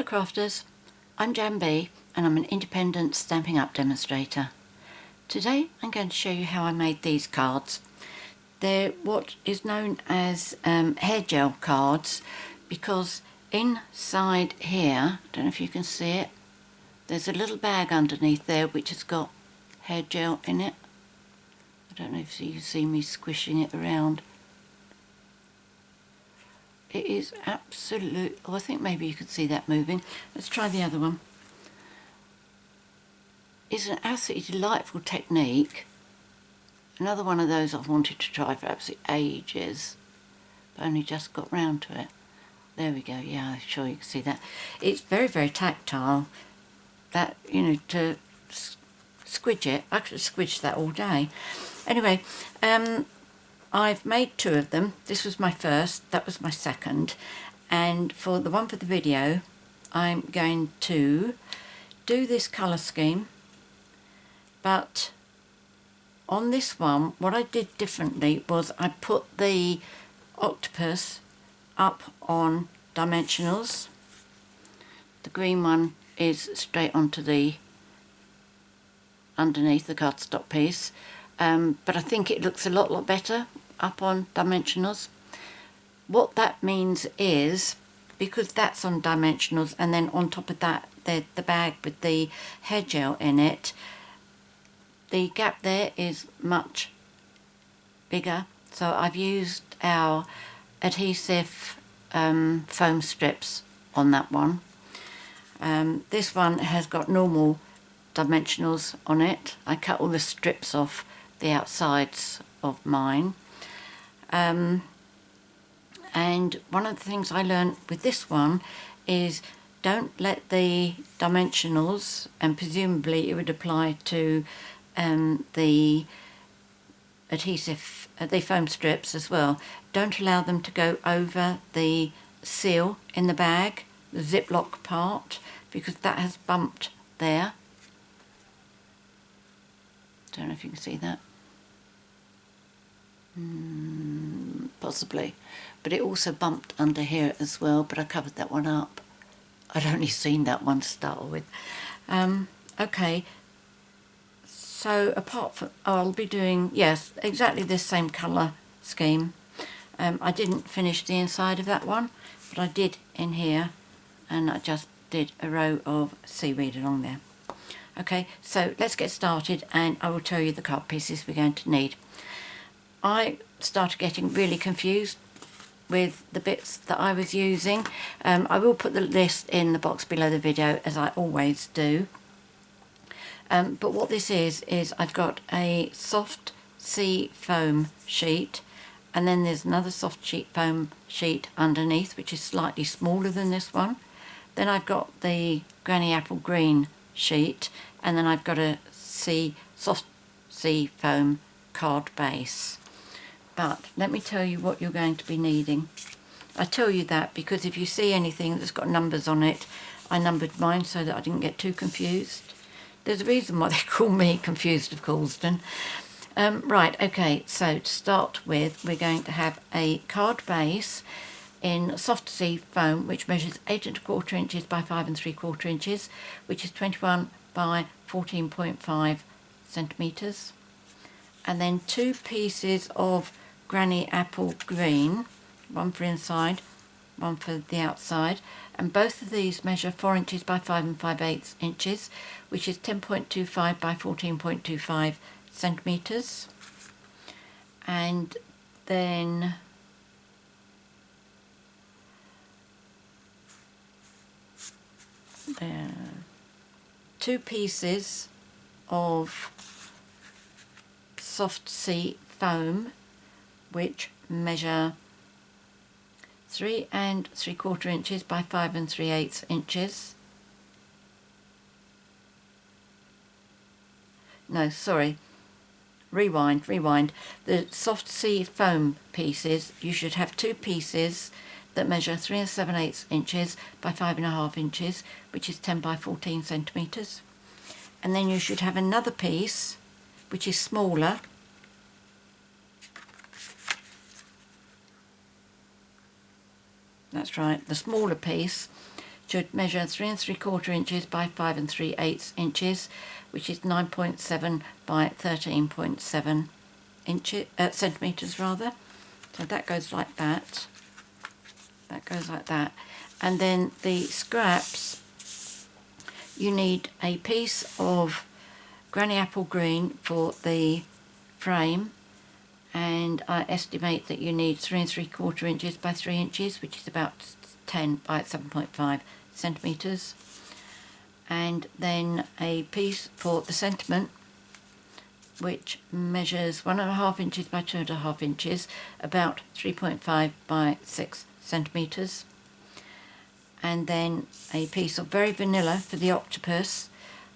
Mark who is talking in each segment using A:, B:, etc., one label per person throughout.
A: Hello crafters, I'm Jan B and I'm an independent Stampin' Up demonstrator. Today I'm going to show you how I made these cards. They're what is known as hair gel cards because inside here, I don't know if you can see it, there's a little bag underneath there which has got hair gel in it. I don't know if you can see me squishing it around. It is absolute, oh I think maybe you could see that moving. Let's try the other one. It's an absolutely delightful technique. Another one of those I've wanted to try for absolutely ages, but only just got round to it. There we go, yeah, I'm sure you can see that. It's very, very tactile. That, you know, to squidge it, I could squidge that all day. Anyway, I've made two of them. This was my first, that was my second, and for the one for the video I'm going to do this colour scheme, but on this one what I did differently was I put the octopus up on dimensionals. The green one is straight onto the underneath the cardstock piece, but I think it looks a lot better up on dimensionals. What that means is, because that's on dimensionals and then on top of that the bag with the hair gel in it, the gap there is much bigger, so I've used our adhesive foam strips on that one. This one has got normal dimensionals on it. I cut all the strips off the outsides of mine. And one of the things I learned with this one is don't let the dimensionals, and presumably it would apply to the adhesive, the foam strips as well, don't allow them to go over the seal in the bag, the ziplock part, because that has bumped there. Don't know if you can see that. Possibly, but it also bumped under here as well, but I covered that one up. I'd only seen that one to start with. Okay, so apart from, I'll be doing, yes, exactly this same colour scheme. I didn't finish the inside of that one, but I did in here, and I just did a row of seaweed along there. Okay, so let's get started and I will tell you the card pieces we're going to need. I started getting really confused with the bits that I was using. I will put the list in the box below the video, as I always do. But what this is I've got a soft sea foam sheet, and then there's another soft sheet foam sheet underneath, which is slightly smaller than this one. Then I've got the Granny Apple Green sheet, and then I've got a soft sea foam card base. But let me tell you what you're going to be needing. I tell you that because if you see anything that's got numbers on it, I numbered mine so that I didn't get too confused. There's a reason why they call me Confused of Coulsdon. Right, okay, so to start with, we're going to have a card base in soft sea foam, which measures 8 1/4 inches by 5 3/4 inches, which is 21 by 14.5 centimetres. And then two pieces of Granny Apple Green, one for inside, one for the outside, and both of these measure 4 inches by 5 5/8 inches, which is 10.25 by 14.25 centimetres. And then two pieces of soft sea foam, which measure 3 3/4 inches by 5 3/8 inches. No, sorry, rewind. The soft sea foam pieces, you should have two pieces that measure 3 7/8 inches by 5 1/2 inches, which is 10 by 14 centimetres. And then you should have another piece which is smaller, that's right, the smaller piece should measure 3 3/4 inches by 5 3/8 inches, which is 9.7 by 13.7 inches, centimetres rather. So that goes like that. That goes like that. And then the scraps, you need a piece of Granny Apple Green for the frame, and I estimate that you need 3 3/4 inches by 3 inches, which is about 10 by 7.5 centimetres. And then a piece for the sentiment, which measures 1.5 inches by 2.5 inches, about 3.5 by 6 centimetres. And then a piece of very vanilla for the octopus,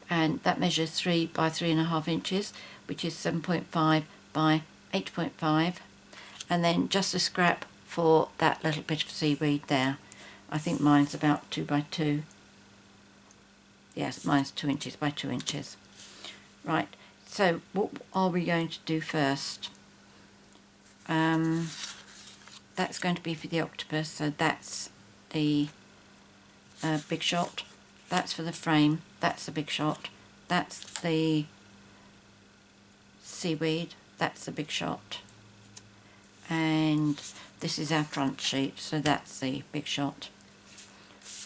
A: and that measures 3 by 3.5 inches, which is 7.5 by 8.5. And then just a scrap for that little bit of seaweed there. I think mine's about 2 by 2. Yes, mine's 2 inches by 2 inches. Right, so what are we going to do first? That's going to be for the octopus, so that's the big shot. That's for the frame, that's the big shot. That's the seaweed, that's the big shot. And this is our front sheet, so that's the big shot.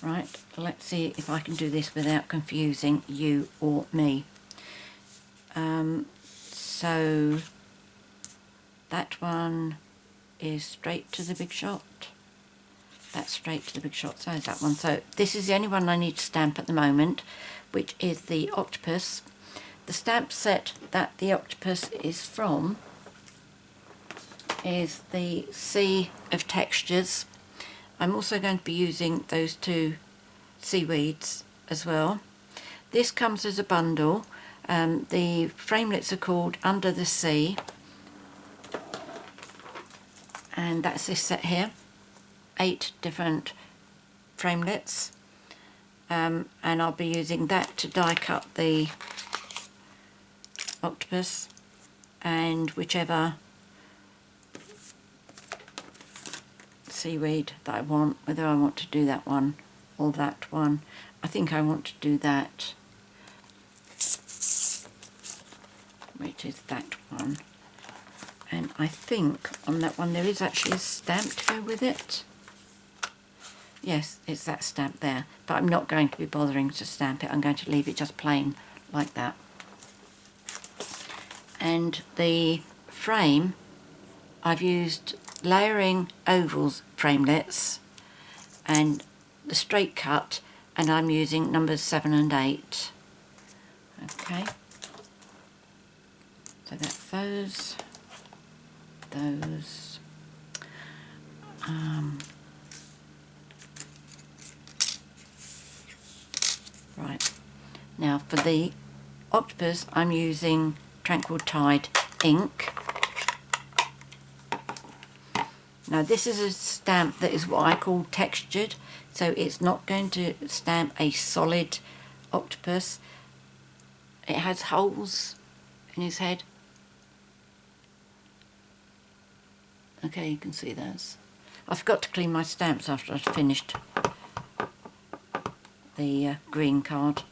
A: Right, let's see if I can do this without confusing you or me. So that one is straight to the big shot. That's straight to the big shot, so is that one. So this is the only one I need to stamp at the moment, which is the octopus. The stamp set that the octopus is from is the Sea of Textures. I'm also going to be using those two seaweeds as well. This comes as a bundle. The framelits are called Under the Sea, and that's this set here. 8 different framelits, and I'll be using that to die cut the octopus, and whichever seaweed that I want, whether I want to do that one or that one. I think I want to do that, which is that one. And I think on that one there is actually a stamp to go with it. Yes, it's that stamp there, but I'm not going to be bothering to stamp it. I'm going to leave it just plain like that. And the frame, I've used layering ovals framelits and the straight cut, and I'm using numbers 7 and 8. Okay, so that's those. Right, now for the octopus I'm using Tranquil Tide ink. Now this is a stamp that is what I call textured, so it's not going to stamp a solid octopus. It has holes in his head. Okay, you can see those. I forgot to clean my stamps after I'd finished the green card,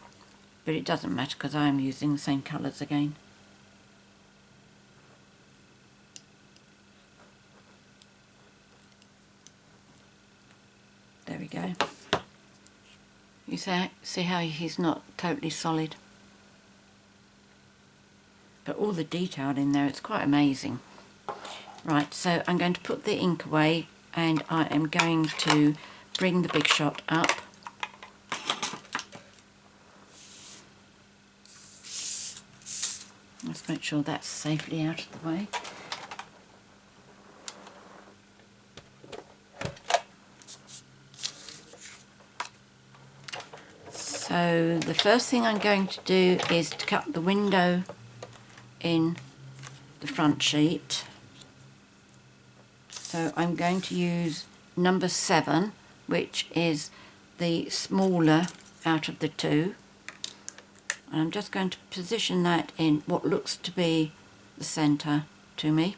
A: but it doesn't matter because I am using the same colours again. There we go. You see how he's not totally solid? But all the detail in there, it's quite amazing. Right, so I'm going to put the ink away, and I am going to bring the big shot up. Let's make sure that's safely out of the way. So the first thing I'm going to do is to cut the window in the front sheet. So I'm going to use number 7, which is the smaller out of the two. And I'm just going to position that in what looks to be the centre to me.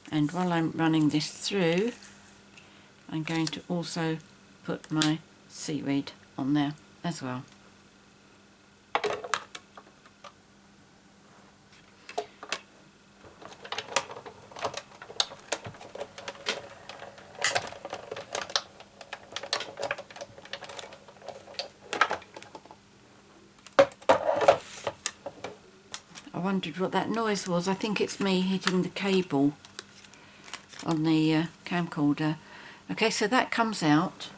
A: And while I'm running this through, I'm going to also put my seaweed on there as well. I wondered what that noise was. I think it's me hitting the cable on the camcorder. Okay, so that comes out.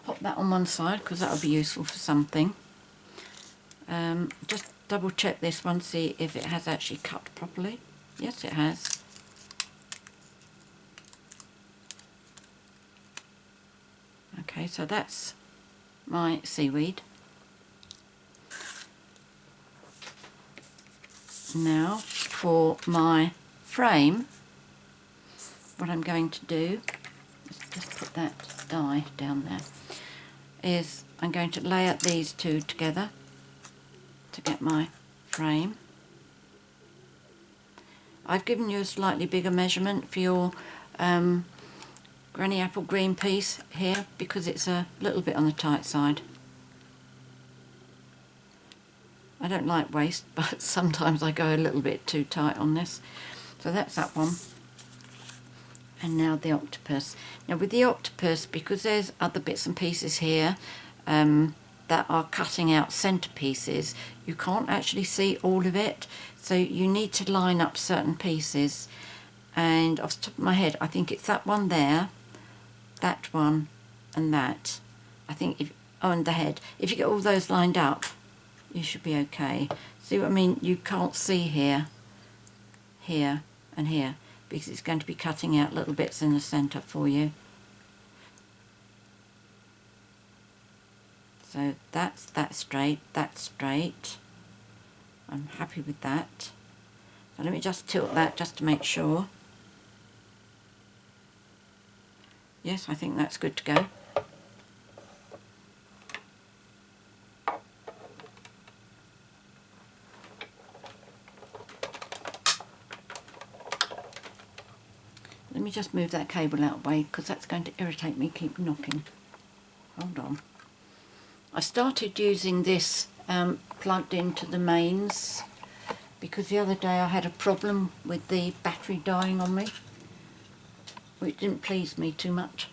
A: Pop that on one side because that'll be useful for something. Just double check this one, see if it has actually cut properly. Yes, it has. Okay, so that's my seaweed. Now for my frame, what I'm going to do, let's just put that die down there, is I'm going to layer these two together to get my frame. I've given you a slightly bigger measurement for your Granny Apple Green piece here because it's a little bit on the tight side. I don't like waste, but sometimes I go a little bit too tight on this. So that's that one. And now the octopus. Now with the octopus, because there's other bits and pieces here that are cutting out centerpieces, you can't actually see all of it. So you need to line up certain pieces. And off the top of my head, I think it's that one there, that one, and that. I think if, oh, and the head. If you get all those lined up, you should be okay. See what I mean? You can't see here, here, and here, because it's going to be cutting out little bits in the centre for you. So that's straight, that's straight. I'm happy with that. So let me just tilt that just to make sure. Yes, I think that's good to go. Let me just move that cable out of the way because that's going to irritate me, keep knocking. Hold on. I started using this plugged into the mains because the other day I had a problem with the battery dying on me, which didn't please me too much.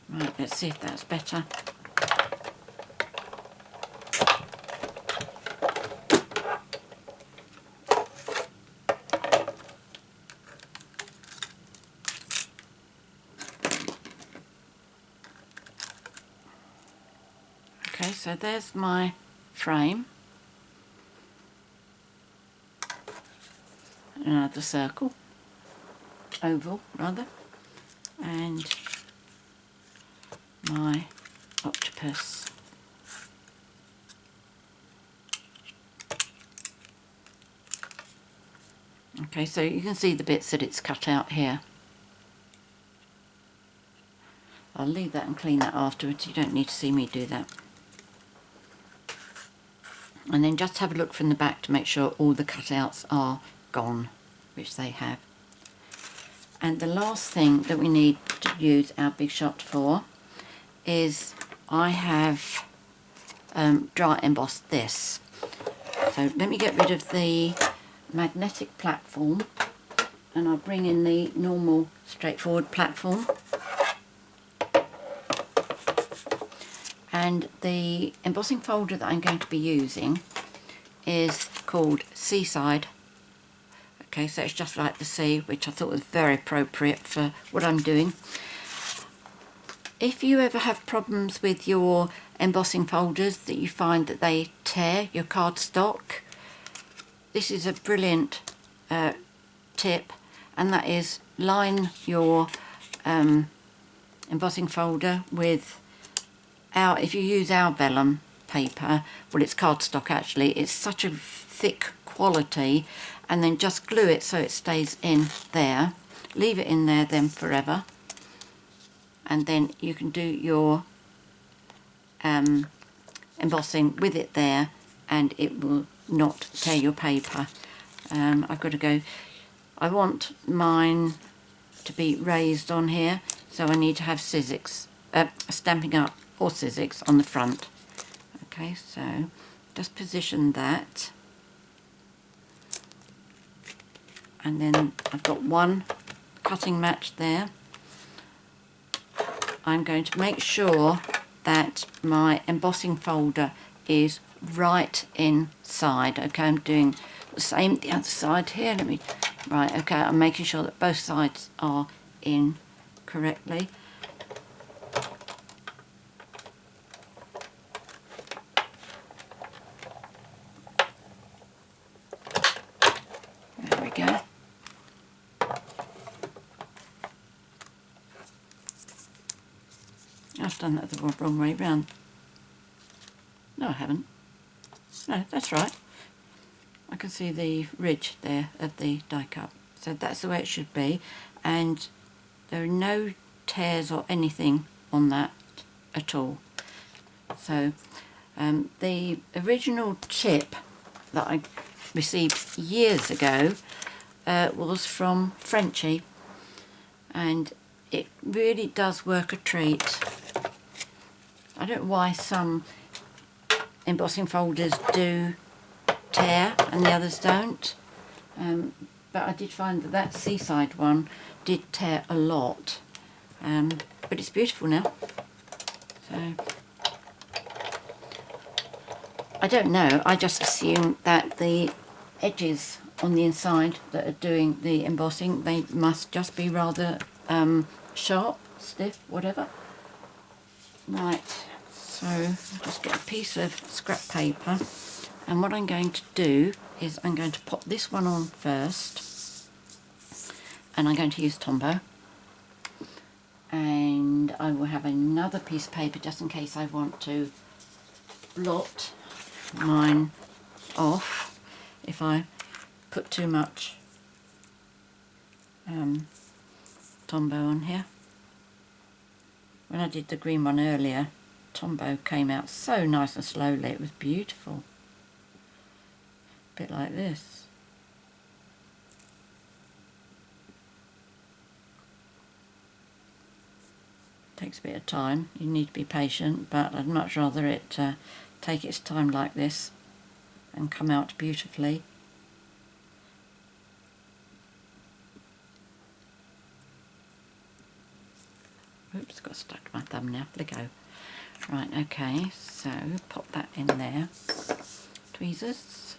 A: Right, let's see if that's better. Okay, so there's my frame. Another circle, oval rather, and my octopus. Okay, so you can see the bits that it's cut out here. I'll leave that and clean that afterwards, you don't need to see me do that. And then just have a look from the back to make sure all the cutouts are gone, which they have. And the last thing that we need to use our big shot for is I have dry embossed this. So let me get rid of the magnetic platform and I'll bring in the normal straightforward platform. And the embossing folder that I'm going to be using is called Seaside. Okay, so it's just like the sea, which I thought was very appropriate for what I'm doing. If you ever have problems with your embossing folders that you find that they tear your cardstock, this is a brilliant tip, and that is line your embossing folder with if you use our vellum paper, well, it's cardstock actually, it's such a thick quality, and then just glue it so it stays in there. Leave it in there then forever, and then you can do your embossing with it there and it will not tear your paper. I've got to go, I want mine to be raised on here, so I need to have Stampin' Up horse's eggs on the front. Okay, so just position that, and then I've got one cutting match there. I'm going to make sure that my embossing folder is right inside. Okay, I'm doing the same the other side here. Right, okay, I'm making sure that both sides are in correctly. There we go. I've done that the wrong way round. No, I haven't. No, that's right. I can see the ridge there of the die cut. So that's the way it should be. And there are no tears or anything on that at all. So the original tip that I received years ago was from Frenchie. And it really does work a treat. I don't know why some embossing folders do tear and the others don't, but I did find that that seaside one did tear a lot, but it's beautiful now. So I don't know, I just assume that the edges on the inside that are doing the embossing, they must just be rather sharp, stiff, whatever. Right, so I'll just get a piece of scrap paper, and what I'm going to do is I'm going to pop this one on first, and I'm going to use Tombow, and I will have another piece of paper just in case I want to blot mine off if I put too much Tombow on here. When I did the green one earlier, Tombow came out so nice and slowly, it was beautiful. A bit like this. Takes a bit of time, you need to be patient, but I'd much rather it take its time like this and come out beautifully. Oops, got stuck to my thumb now. Let go. Right, okay, so pop that in there. Tweezers.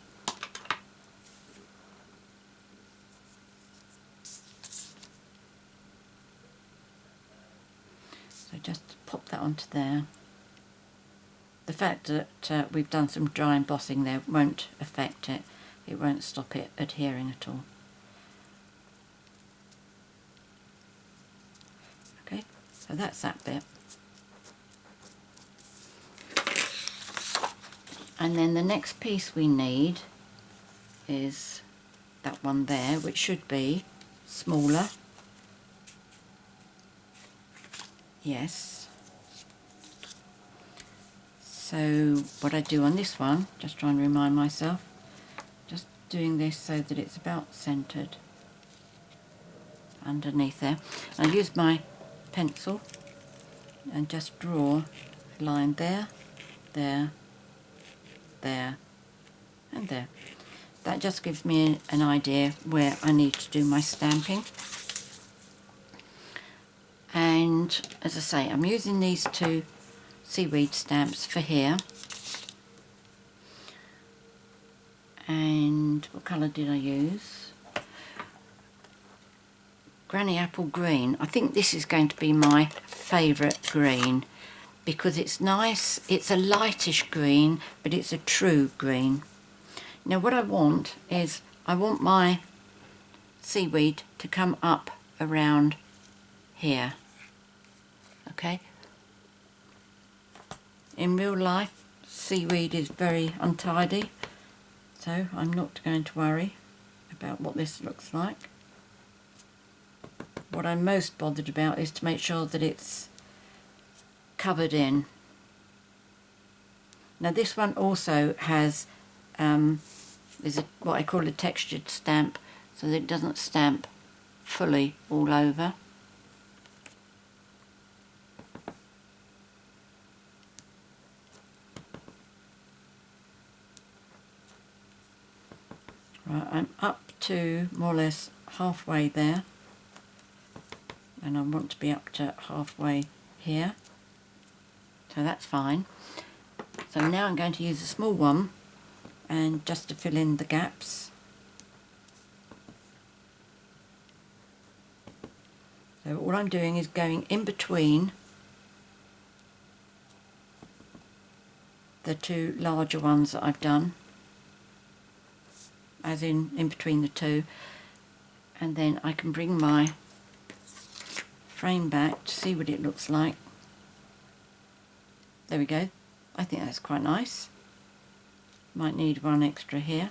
A: So just pop that onto there. The fact that we've done some dry embossing there won't affect it. It won't stop it adhering at all. Okay, so that's that bit. And then the next piece we need is that one there, which should be smaller. Yes. So what I do on this one, just trying to remind myself, just doing this so that it's about centred underneath there. I use my pencil and just draw a line there, there, there and there. That just gives me an idea where I need to do my stamping. And as I say, I'm using these two seaweed stamps for here. And what colour did I use? Granny Apple Green. I think this is going to be my favourite green because it's nice. It's a lightish green, but it's a true green. Now what I want is, I want my seaweed to come up around here. Okay? In real life, seaweed is very untidy, so I'm not going to worry about what this looks like. What I'm most bothered about is to make sure that it's covered in. Now this one also has is what I call a textured stamp, so that it doesn't stamp fully all over. Right, I'm up to more or less halfway there, and I want to be up to halfway here, so that's fine. So now I'm going to use a small one and just to fill in the gaps. So all I'm doing is going in between the two larger ones that I've done, as in between the two, and then I can bring my frame back to see what it looks like. There we go. I think that's quite nice. Might need one extra here.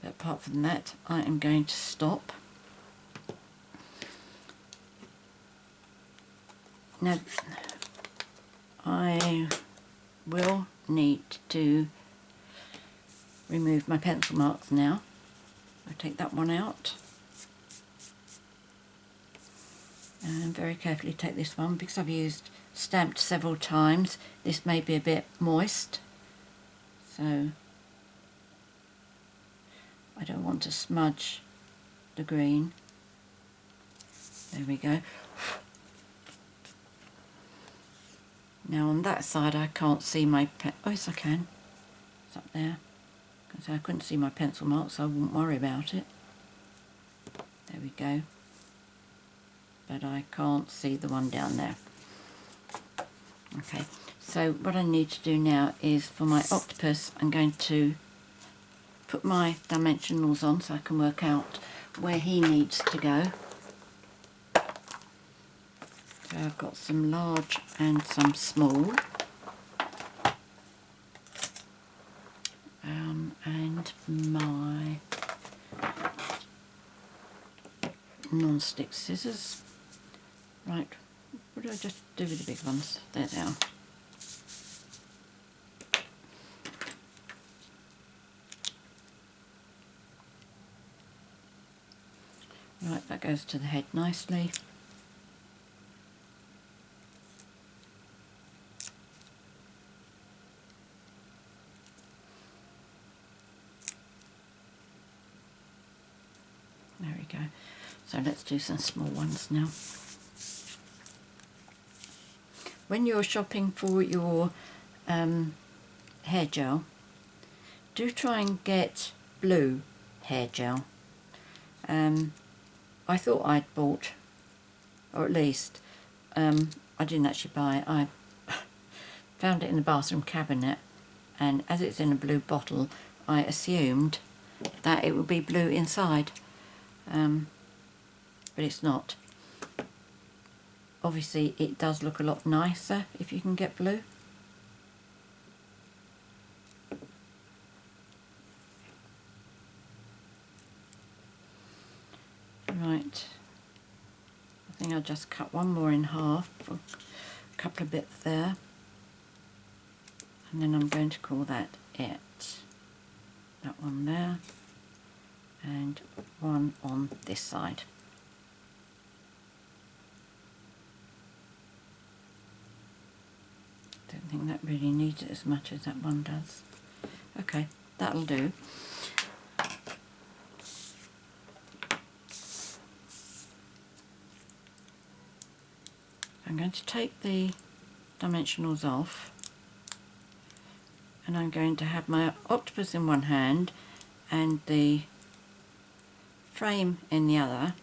A: But apart from that, I am going to stop. Now, I will need to remove my pencil marks now. I'll take that one out. And very carefully take this one, because I've used stamped several times. This may be a bit moist, so I don't want to smudge the green. There we go. Now on that side I can't see my oh yes I can. It's up there. So I couldn't see my pencil marks, so I wouldn't worry about it. There we go. But I can't see the one down there. Okay, so what I need to do now is, for my octopus, I'm going to put my dimensionals on so I can work out where he needs to go. So I've got some large and some small. And my non-stick scissors. Right, what do I just do with the big ones? There they are. Right, that goes to the head nicely. There we go. So let's do some small ones now. When you're shopping for your hair gel, do try and get blue hair gel. I thought I'd bought, or at least I didn't actually buy it. I found it in the bathroom cabinet, and as it's in a blue bottle, I assumed that it would be blue inside, but it's not. Obviously it does look a lot nicer if you can get blue. Right, I think I'll just cut one more in half for a couple of bits there, and then I'm going to call that it. That one there, and one on this side. Don't think that really needs it as much as that one does. Okay, that'll do. I'm going to take the dimensionals off, and I'm going to have my octopus in one hand and the frame in the other,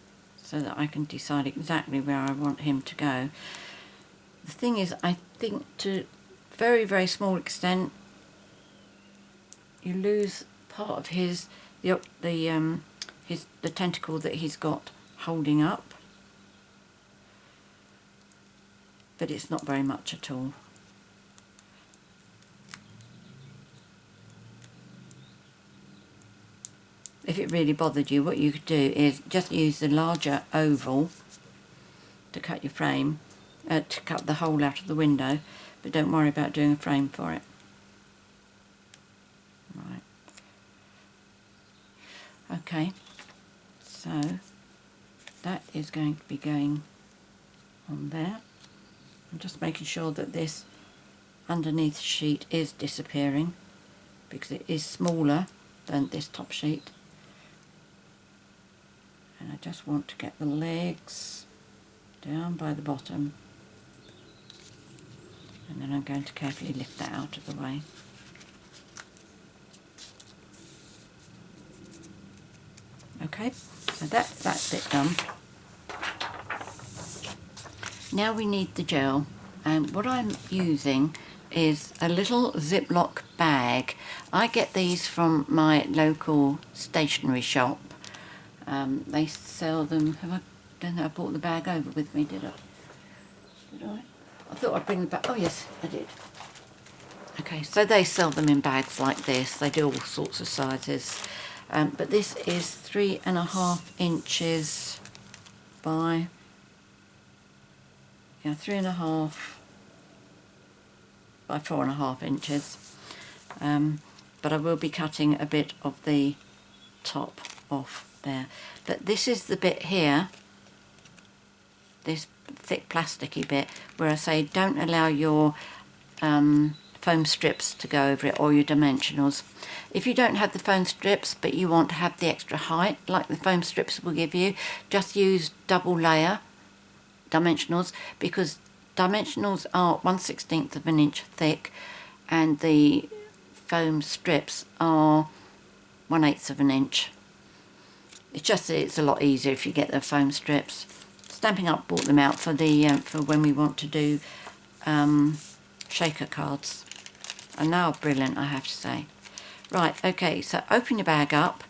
A: so that I can decide exactly where I want him to go. The thing is, I think to very, very small extent you lose part of his the tentacle that he's got holding up. But it's not very much at all. If it really bothered you, what you could do is just use the larger oval to cut your frame, to cut the hole out of the window, but don't worry about doing a frame for it. Right. Okay, so that is going to be going on there. I'm just making sure that this underneath sheet is disappearing. because it is smaller than this top sheet. And I just want to get the legs down by the bottom, and then I'm going to carefully lift that out of the way. Okay, so that's that bit done. Now we need the gel, and what I'm using is a little Ziploc bag. I get these from my local stationery shop. They sell them. I don't think I brought the bag over with me, did I? Did I? I thought I'd bring the bag. Oh yes, I did. Okay, so they sell them in bags like this. They do all sorts of sizes. But this is 3.5 inches by 3.5 by 4.5 inches. But I will be cutting a bit of the top off there. But this is the bit here, this thick plasticky bit, where I say don't allow your foam strips to go over it, or your dimensionals. If you don't have the foam strips but you want to have the extra height like the foam strips will give you, just use double layer dimensionals, because dimensionals are 1/16 of an inch thick and the foam strips are 1/8 of an inch. It's just that it's a lot easier if you get the foam strips. Stampin' Up bought them out for the for when we want to do shaker cards, and they are brilliant, I have to say. Right, okay, so open your bag up,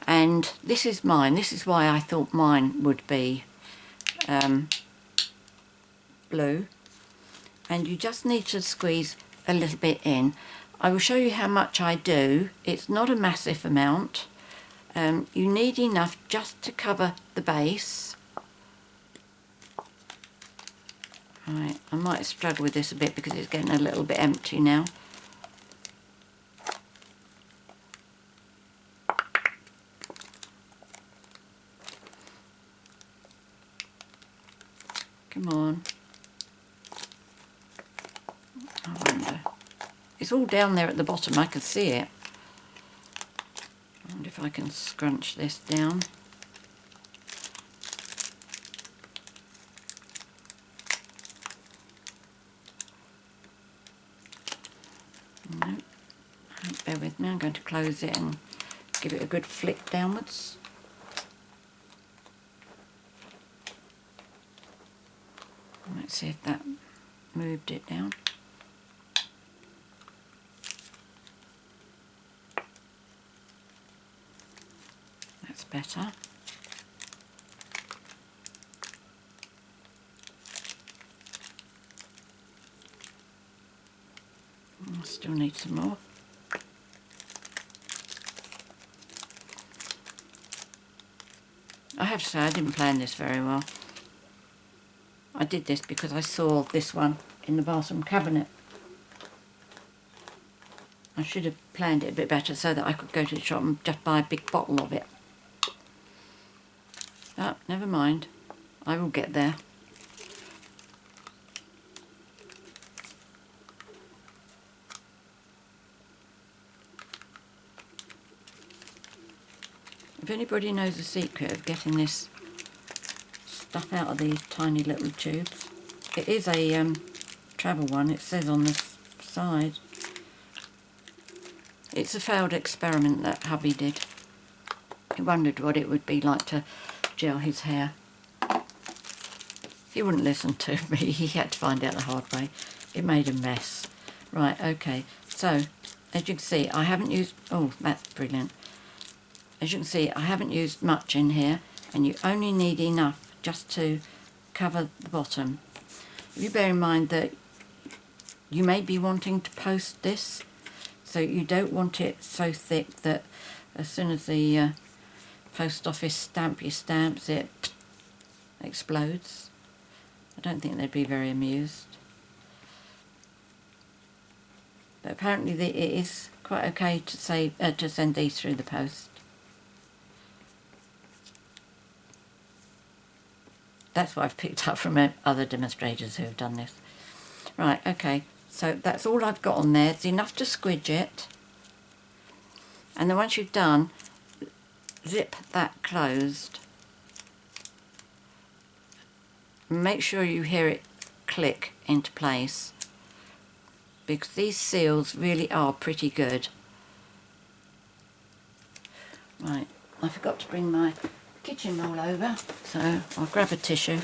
A: and this is mine. This is why I thought mine would be blue, and you just need to squeeze a little bit in. I will show you how much I do. It's not a massive amount. You need enough just to cover the base. Right, I might struggle with this a bit because it's getting a little bit empty now. Come on. I wonder. It's all down there at the bottom, I can see it. I wonder if I can scrunch this down. No, bear with me, I'm going to close it and give it a good flick downwards. Let's see if that moved it down. That's better. I still need some more. I have to say I didn't plan this very well. I did this because I saw this one in the bathroom cabinet. I should have planned it a bit better so that I could go to the shop and just buy a big bottle of it. But never mind, I will get there. If anybody knows the secret of getting this stuff out of these tiny little tubes, it is a travel one, it says on the side. It's a failed experiment that hubby did. He wondered what it would be like to gel his hair. He wouldn't listen to me, he had to find out the hard way. It made a mess. Right, okay, so as you can see I haven't used, oh that's brilliant. As you can see I haven't used much in here, and you only need enough just to cover the bottom. If you bear in mind that you may be wanting to post this, so you don't want it so thick that as soon as the post office stamp your stamps it explodes. I don't think they'd be very amused. But apparently it is quite okay to say to send these through the post. That's what I've picked up from other demonstrators who have done this. Right, okay, so that's all I've got on there. It's enough to squidge it. And then once you've done, zip that closed. Make sure you hear it click into place, because these seals really are pretty good. Right, I forgot to bring my kitchen roll over, so I'll grab a tissue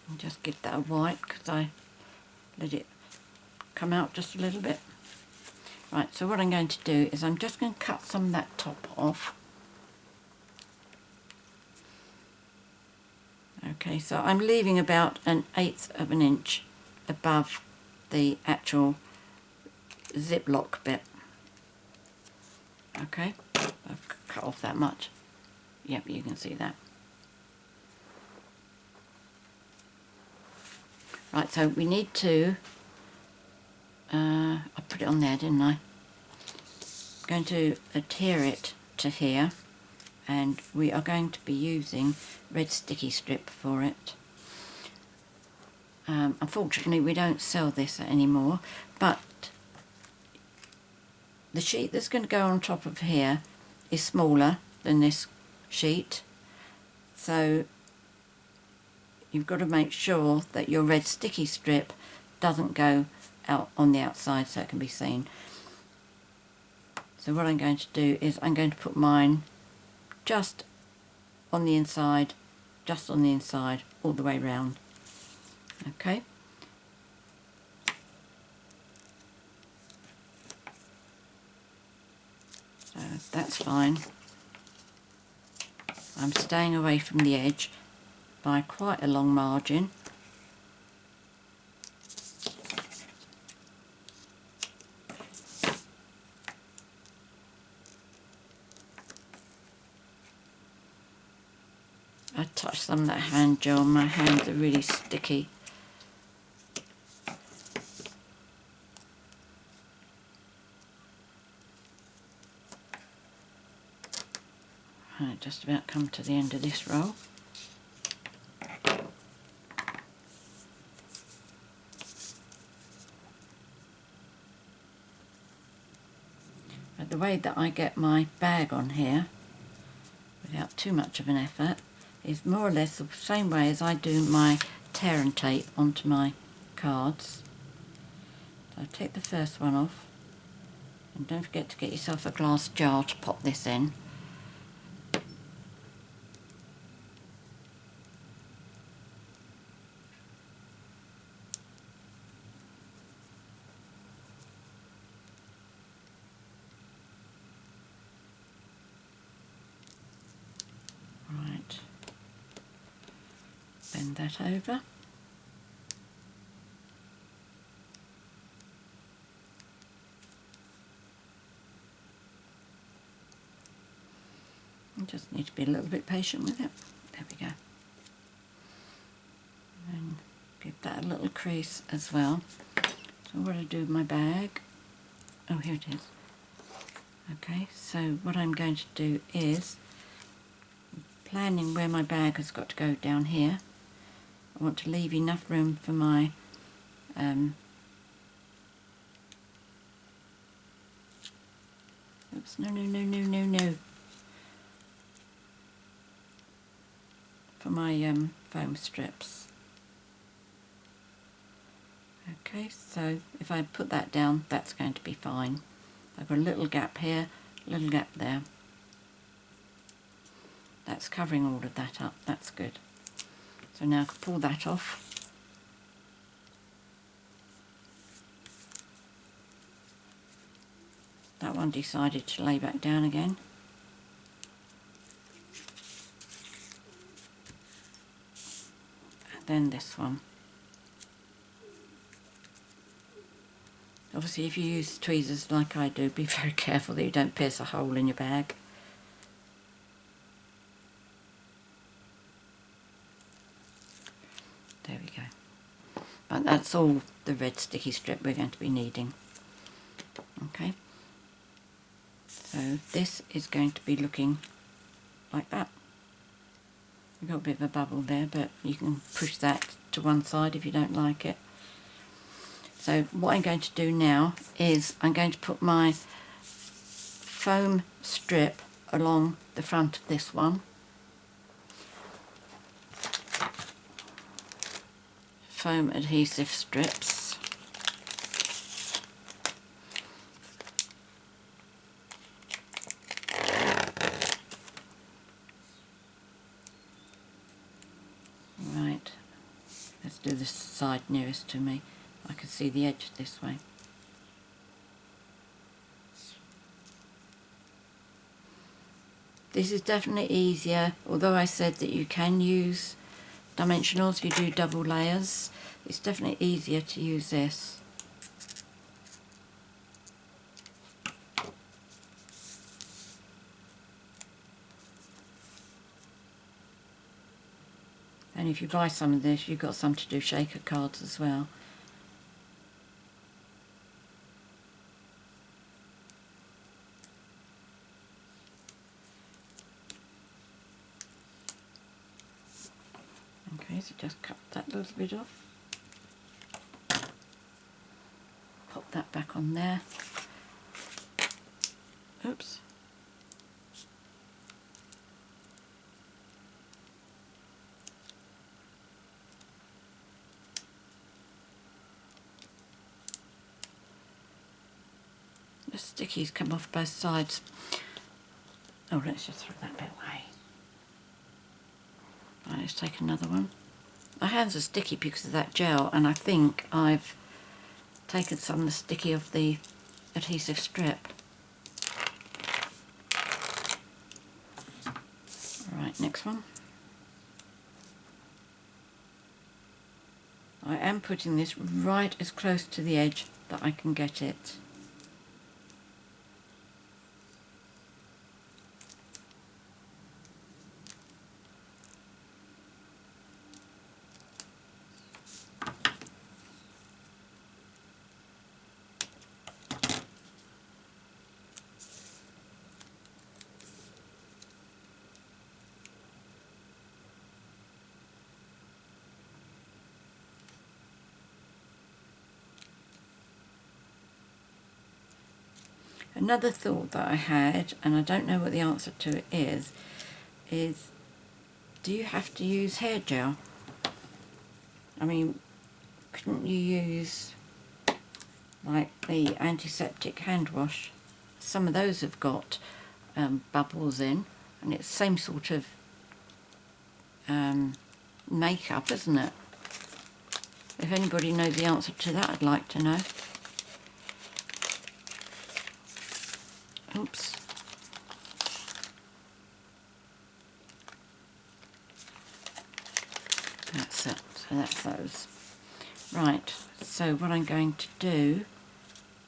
A: and just give that a wipe, because I let it come out just a little bit. Right, so what I'm going to do is I'm just going to cut some of that top off. Okay, so I'm leaving about 1/8 of an inch above the actual ziplock bit. Okay, I've cut off that much. Yep, you can see that. Right, so we need to, I put it on there, didn't I? I'm going to adhere it to here, and we are going to be using red sticky strip for it. Unfortunately, we don't sell this anymore, but the sheet that's going to go on top of here is smaller than this sheet, so you've got to make sure that your red sticky strip doesn't go out on the outside so it can be seen. So what I'm going to do is I'm going to put mine just on the inside, all the way round. Okay. So that's fine. I'm staying away from the edge by quite a long margin. I touched some of that hand gel, my hands are really sticky. Right, just about come to the end of this roll. But the way that I get my bag on here, without too much of an effort, is more or less the same way as I do my tear and tape onto my cards. So I take the first one off, and don't forget to get yourself a glass jar to pop this in. Right, bend that over. You just need to be a little bit patient with it. There we go. And give that a little crease as well. So what do I do with my bag? Oh, here it is. Okay, so what I'm going to do is, planning where my bag has got to go down here, I want to leave enough room for my oops, no. For my foam strips. Okay, so if I put that down, that's going to be fine. I've got a little gap here, a little gap there. That's covering all of that up, that's good. So now I can pull that off. That one decided to lay back down again. And then this one. Obviously, if you use tweezers like I do, be very careful that you don't pierce a hole in your bag. There we go. But that's all the red sticky strip we're going to be needing. Okay. So this is going to be looking like that. We've got a bit of a bubble there, but you can push that to one side if you don't like it. So what I'm going to do now is I'm going to put my foam strip along the front of this one. Foam adhesive strips. Right, let's do the side nearest to me. I can see the edge this way. This is definitely easier, although I said that you can use dimensionals if you do double layers. It's definitely easier to use this. And if you buy some of this, you've got some to do shaker cards as well. Okay, so just cut that little bit off. Pop that back on there. Oops. The stickies come off both sides. Oh, let's just throw that bit away. Right, let's take another one. My hands are sticky because of that gel, and I think I've taken some of the sticky off the adhesive strip. Right, next one. I am putting this right as close to the edge that I can get it. Another thought that I had, and I don't know what the answer to it is do you have to use hair gel? I mean, couldn't you use like the antiseptic hand wash? Some of those have got bubbles in, and it's the same sort of makeup, isn't it? If anybody knows the answer to that, I'd like to know. Oops. That's it. So that's those. Right, so what I'm going to do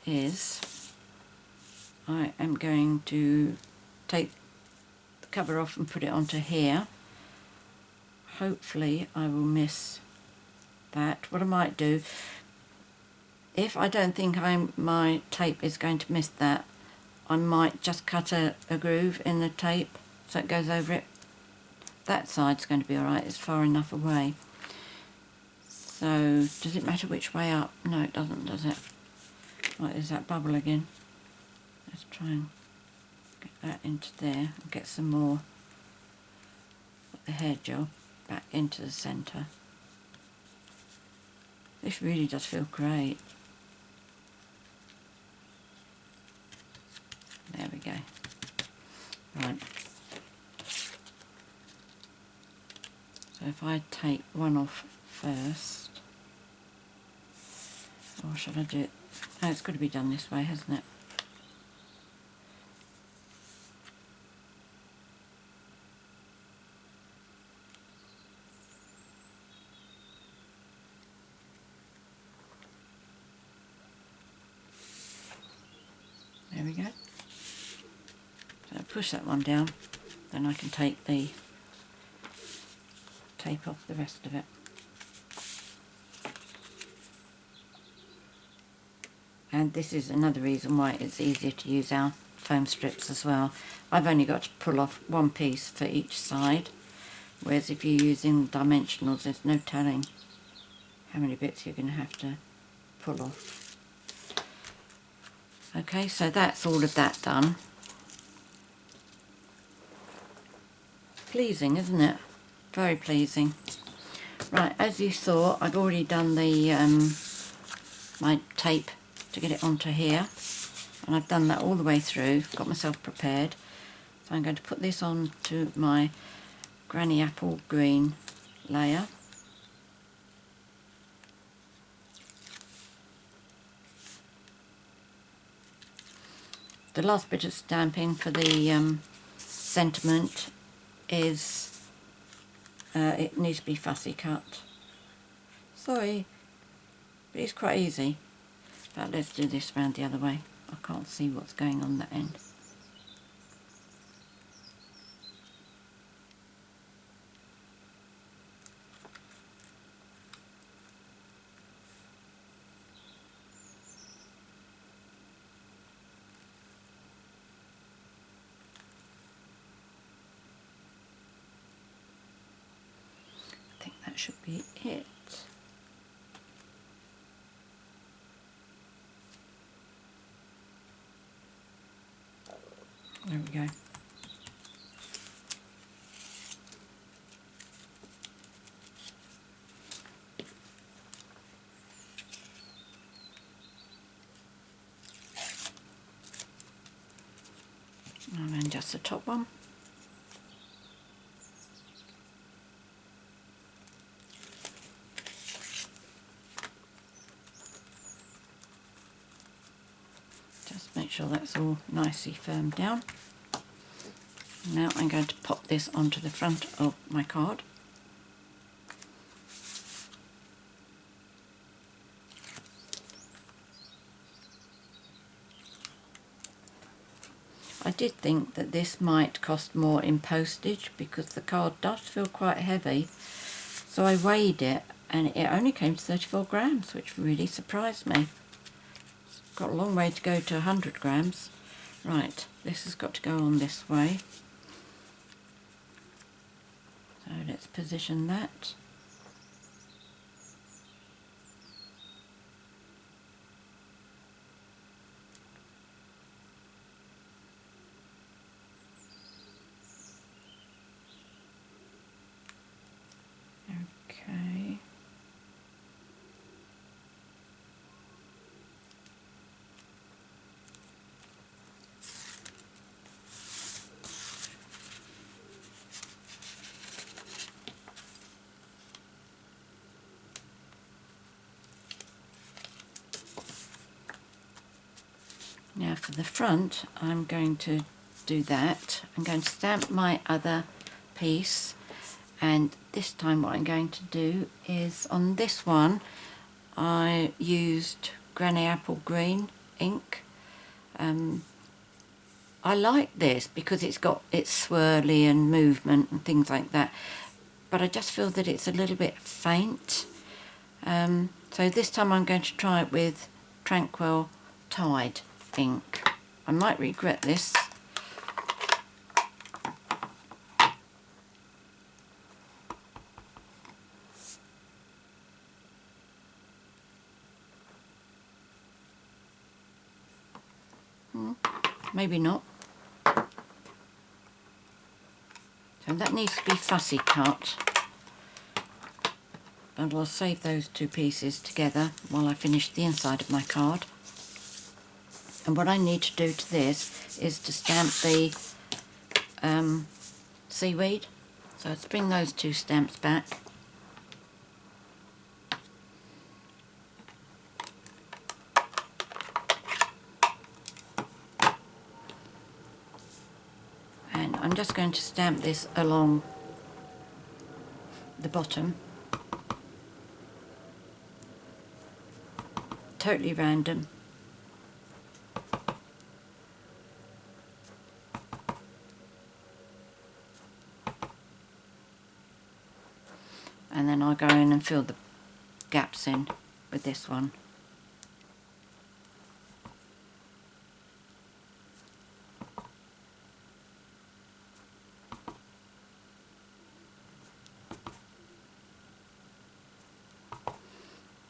A: is I am going to take the cover off and put it onto here. Hopefully I will miss that. What I might do, if I don't think my tape is going to miss that, I might just cut a groove in the tape so it goes over it. That side's going to be alright, it's far enough away. So, does it matter which way up? No, it doesn't, does it? Right, there's that bubble again. Let's try and get that into there and get some more of the hair gel back into the centre. This really does feel great. There we go. Right. So if I take one off first, or should I do it? Oh, it's got to be done this way, hasn't it? There we go. So I push that one down, then I can take the tape off the rest of it. And this is another reason why it's easier to use our foam strips as well. I've only got to pull off one piece for each side, whereas if you're using dimensionals, there's no telling how many bits you're going to have to pull off. Okay, so that's all of that done. Pleasing, isn't it? Very pleasing. Right, as you saw, I've already done the my tape to get it onto here, and I've done that all the way through, got myself prepared. So I'm going to put this on to my Granny Apple Green layer. The last bit of stamping for the sentiment is it needs to be fussy cut. Sorry, but it's quite easy. But let's do this round the other way. I can't see what's going on that end. I think that should be it. There we go. And then just the top one. Just make sure that's all nicely firmed down. Now I'm going to pop this onto the front of my card. I did think that this might cost more in postage because the card does feel quite heavy, so I weighed it and it only came to 34 grams, which really surprised me. It's got a long way to go to 100 grams. Right, this has got to go on this way. So let's position that. Okay. Now for the front, I'm going to do that. I'm going to stamp my other piece, and this time what I'm going to do is on this one I used Granny Apple Green ink. I like this because it's swirly and movement and things like that, but I just feel that it's a little bit faint. So this time I'm going to try it with Tranquil Tide ink. I might regret this. Maybe not. So that needs to be fussy cut. And I'll save those two pieces together while I finish the inside of my card. And what I need to do to this is to stamp the seaweed. So let's bring those two stamps back. And I'm just going to stamp this along the bottom. Totally random. And then I'll go in and fill the gaps in with this one.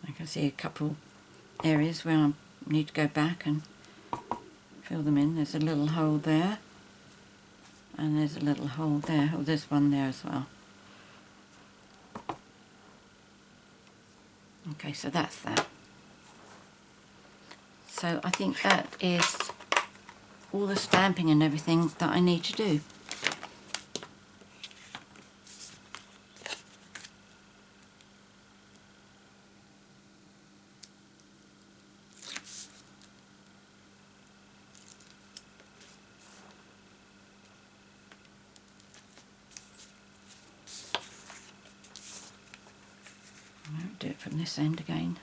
A: I can see a couple areas where I need to go back and fill them in. There's a little hole there, and there's a little hole there. Oh, there's one there as well. Okay, so that's that. So I think that is all the stamping and everything that I need to do. I'll do it from this end again.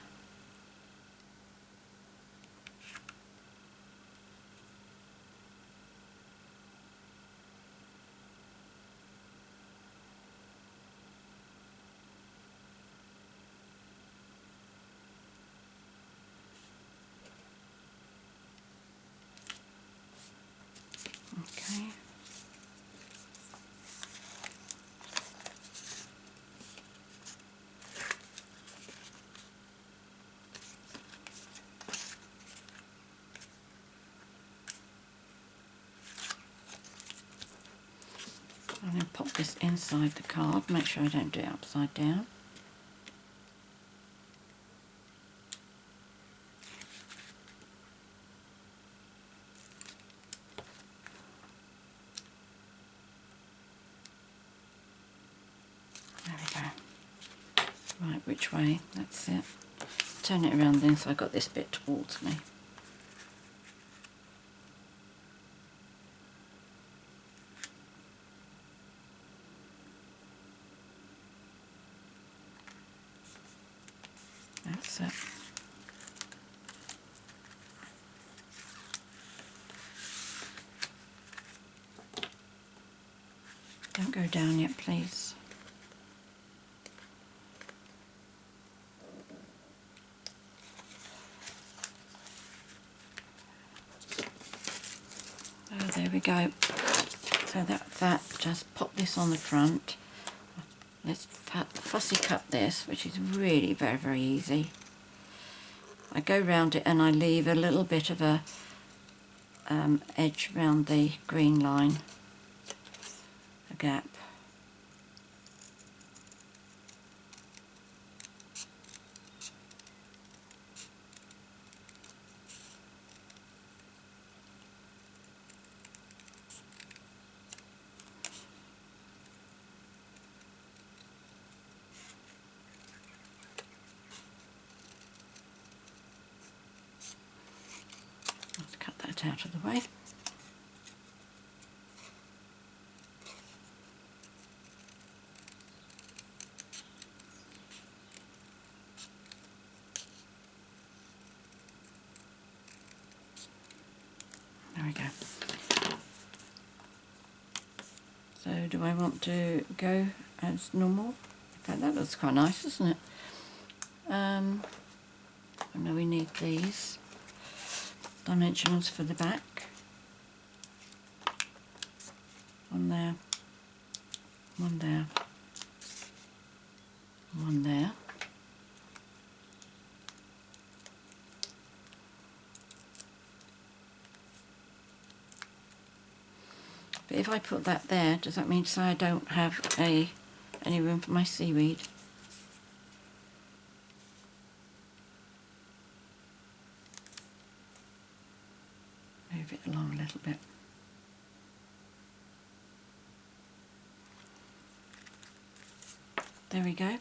A: Okay. I'm going to pop this inside the card, make sure I don't do it upside down. There we go. Right, which way? That's it. Turn it around then so I've got this bit towards me. That's it. Don't go down yet, please. Oh, there we go. So that's that. Just pop this on the front. Let's fussy cut this, which is really very, very easy. I go round it and I leave a little bit of a edge round the green line, a gap. Let's cut that out of the way. There we go. So do I want to go as normal? In fact, that looks quite nice, doesn't it? I know we need these dimensionals for the back. One there, one there, one there. But if I put that there, does that mean to say I don't have any room for my seaweed? Move it along a little bit. There we go.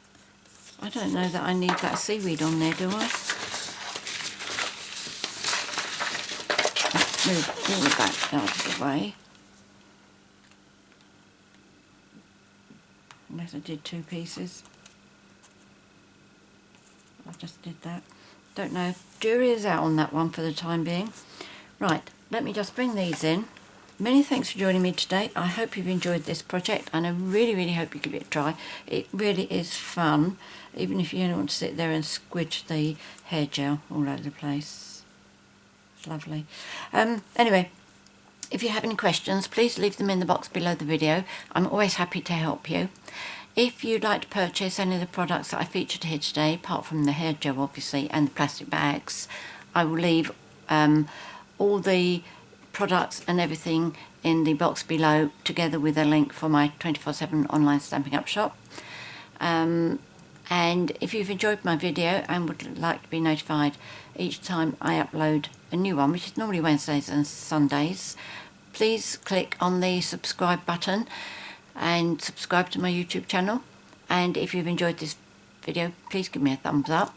A: I don't know that I need that seaweed on there, do I? Let's move all of that out of the way. Unless I did two pieces. I just did that. Don't know. Jury is out on that one for the time being. Right, let me just bring these in. Many thanks for joining me today. I hope you've enjoyed this project and I really, really hope you give it a try. It really is fun, even if you only want to sit there and squidge the hair gel all over the place. It's lovely. Anyway, if you have any questions, please leave them in the box below the video. I'm always happy to help you. If you'd like to purchase any of the products that I featured here today, apart from the hair gel obviously and the plastic bags, I will leave all the products and everything in the box below, together with a link for my 24/7 online Stampin' Up shop. And if you've enjoyed my video and would like to be notified each time I upload a new one, which is normally Wednesdays and Sundays, please click on the subscribe button and subscribe to my YouTube channel. And if you've enjoyed this video, please give me a thumbs up.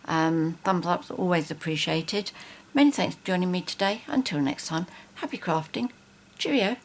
A: Thumbs up's always appreciated. Many thanks for joining me today. Until next time, happy crafting. Cheerio.